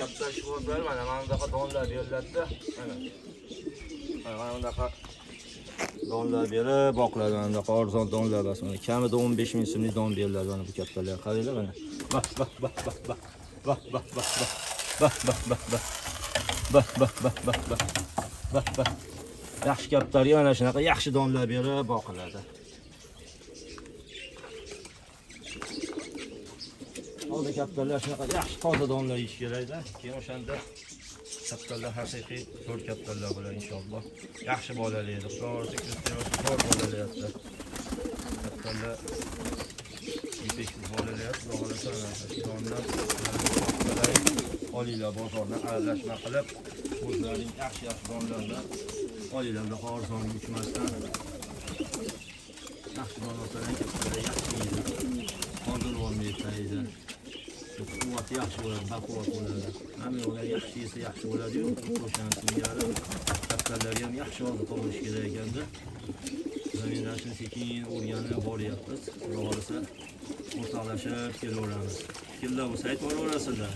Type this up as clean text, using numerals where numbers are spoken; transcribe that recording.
katta shifozlar mana bunaqa donlar beriladi-da. Mana bunaqa donlar berib boqiladi, mana bunaqa arzon donlar bas. Mana kamida 15 ming so'mlik don beriladi mana bu kattalar. Qaranglar mana. Bak. Yaxshi kaptarga mana shunaqa yaxshi donlar berib boqiladi. Hozir kaptarlar shunaqa yaxshi toza donlar yeyish kerak-da. Keyin o'shanda kaptarlar haqiqiy to'r kaptarlar bo'ladi inshaalloh. Yaxshi bolalaydi. Xudoga shukr, to'r bolalayapti. Kaptarlar yepeksiz bolalayapti. Xudoga olinglar bozordan aralashma qilib, o'zlaring yaxshi donlardan olinglar, bunaqa arzon uchmasdan. Yaxshi donlardan kaptarlar yaxshi yeydi. Qondir olmaydi. Quvvati yaxshi bo'ladi, baquvvat bo'ladi. Hamma ular yaxshi yesa yaxshi bo'ladi-yu, o'shani singari kaptarlarga ham yaxshi oziq olish kerak ekanda. Zamindan shuni sekin o'rganib boryapmiz. Xudo xolasa o'rtoqlashib kelaveramiz. Fikrlar bo'lsa aytib boraverasizlar.